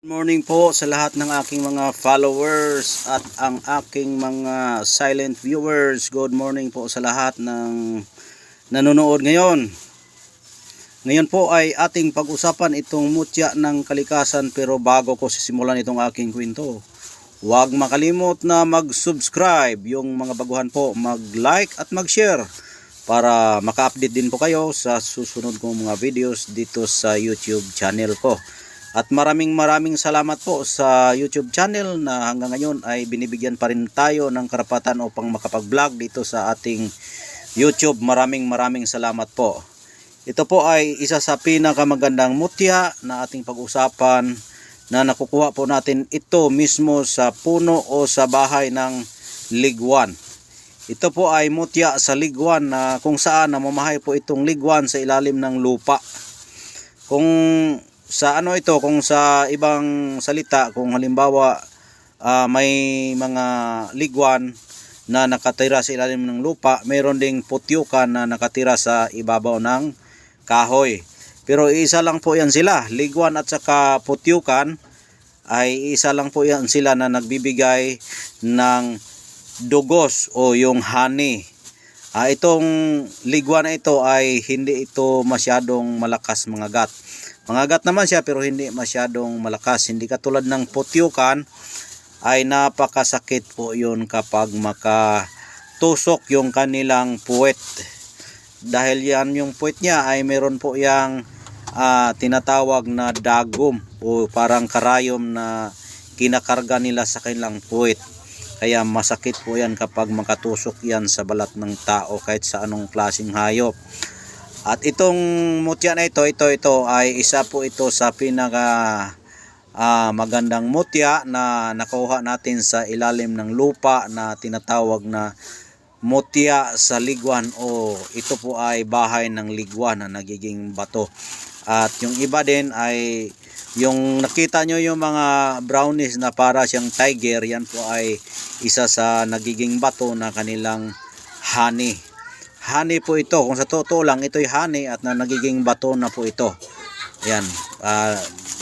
Good morning po sa lahat ng aking mga followers at ang aking mga silent viewers. Good morning po sa lahat ng nanonood ngayon. Ngayon po ay ating pag-usapan itong mutya ng kalikasan, pero bago ko sisimulan itong aking kwento, huwag makalimot na mag-subscribe. Yung mga baguhan po, mag-like at mag-share para maka-update din po kayo sa susunod kong mga videos dito sa YouTube channel ko. At maraming salamat po sa YouTube channel na hanggang ngayon ay binibigyan pa rin tayo ng karapatan upang makapag-vlog dito sa ating YouTube. Maraming salamat po. Ito po ay isa sa pinakamagandang mutya na ating pag-usapan, na nakukuha po natin ito mismo sa puno o sa bahay ng ligwan. Ito po ay mutya sa ligwan na kung saan namamahay po itong ligwan sa ilalim ng lupa. Kung sa ibang salita, kung halimbawa may mga ligwan na nakatira sa ilalim ng lupa, mayroon ding putyukan na nakatira sa ibabaw ng kahoy. Pero isa lang po yan sila, ligwan at saka putyukan ay isa lang po yan sila na nagbibigay ng dugos o yung honey. Itong ligwan na ito ay hindi ito masyadong malakas mangagat. Mangagat naman siya pero hindi masyadong malakas. Hindi katulad ng putyukan, ay napakasakit po yun kapag makatusok yung kanilang puwet. Dahil yan yung puwet niya ay meron po yang tinatawag na dagom o parang karayom na kinakarga nila sa kanilang puwet. Kaya masakit po yan kapag makatusok yan sa balat ng tao kahit sa anong klaseng hayop. At itong mutya na ito ay isa po ito sa pinaka magandang mutya na nakuha natin sa ilalim ng lupa na tinatawag na mutya sa ligwan, o ito po ay bahay ng ligwan na nagiging bato. At yung iba din ay yung nakita nyo yung mga brownies na para siyang tiger, yan po ay isa sa nagiging bato na kanilang honey. Honey po ito, kung sa totoo lang ito'y honey at na nagiging bato na po ito. Ayan,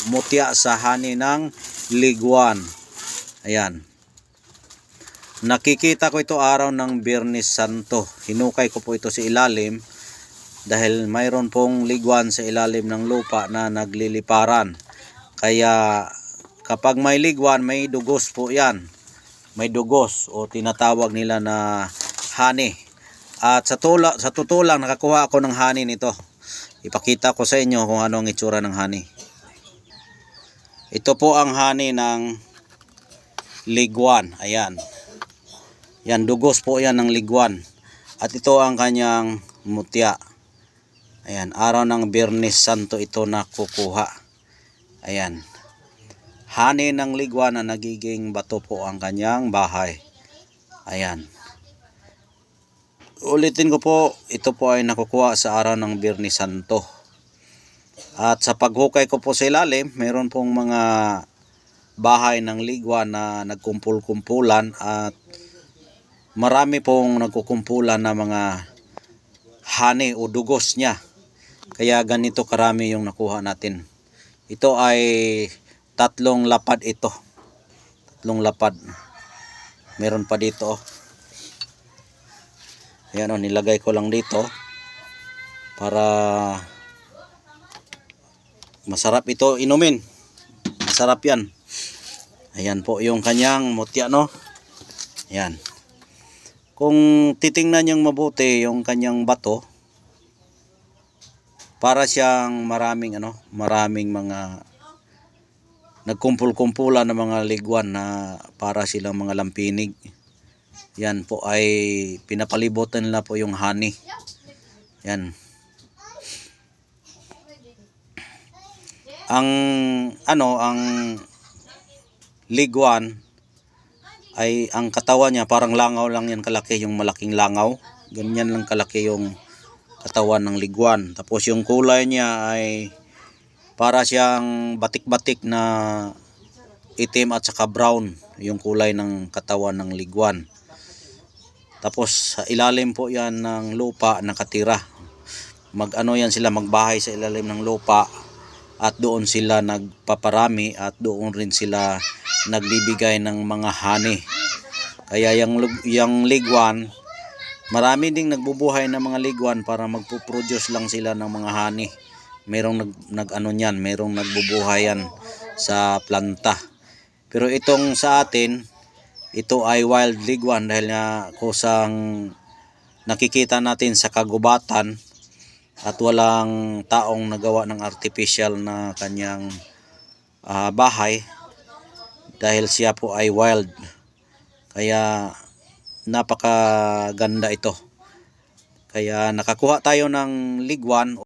mutya sa honey ng ligwan. Ayan. Nakikita ko ito araw ng Biyernes Santo. Hinukay ko po ito sa ilalim dahil mayroon pong ligwan sa ilalim ng lupa na nagliliparan. Kaya kapag may ligwan, may dugos po yan. May dugos o tinatawag nila na honey. At sa totoo lang nakakuha ako ng honey nito. Ipakita ko sa inyo kung ano ang itsura ng honey. Ito po ang honey ng ligwan. Ayan. Yan, dugos po yan ng ligwan. At ito ang kanyang mutya. Ayan, araw ng Biyernes Santo ito nakukuha. Ayan. Honey ng ligwan na nagiging bato po ang kanyang bahay. Ayan. Ulitin ko po, ito po ay nakukuha sa araw ng Biyernes Santo. At sa paghukay ko po sa ilalim, meron pong mga bahay ng ligwan na nagkumpul-kumpulan at marami pong nagkukumpulan na mga honey o dugos niya. Kaya ganito karami yung nakuha natin. Ito ay 3 lapad ito. 3 lapad. Meron pa dito. Ayan o, nilagay ko lang dito para masarap ito inumin. Masarap yan. Ayan po yung kanyang mutya, no? Ayan. Kung titingnan niyang mabuti yung kanyang bato, para siyang maraming mga nagkumpul-kumpulan ng mga ligwan na para silang mga lampinig. Yan po ay pinapalibutan nila po yung honey. Yan. Ang ligwan ay ang katawan niya parang langaw lang yan kalaki, yung malaking langaw. Ganyan lang kalaki yung katawan ng ligwan. Tapos yung kulay niya ay para siyang batik-batik na itim at saka brown yung kulay ng katawan ng ligwan. Tapos sa ilalim po yan ng lupa nakatira. Yan sila, magbahay sa ilalim ng lupa at doon sila nagpaparami at doon rin sila nagbibigay ng mga honey. Kaya yung liguan, marami ding nagbubuhay ng mga liguan para magpo-produce lang sila ng mga honey. Merong nag-ano niyan, merong nagbubuhay yan sa planta. Pero itong sa atin, ito ay wild liguan dahil nga kusang nakikita natin sa kagubatan at walang taong nagawa ng artificial na kanyang bahay dahil siya po ay wild. Kaya napakaganda ito. Kaya nakakuha tayo ng liguan.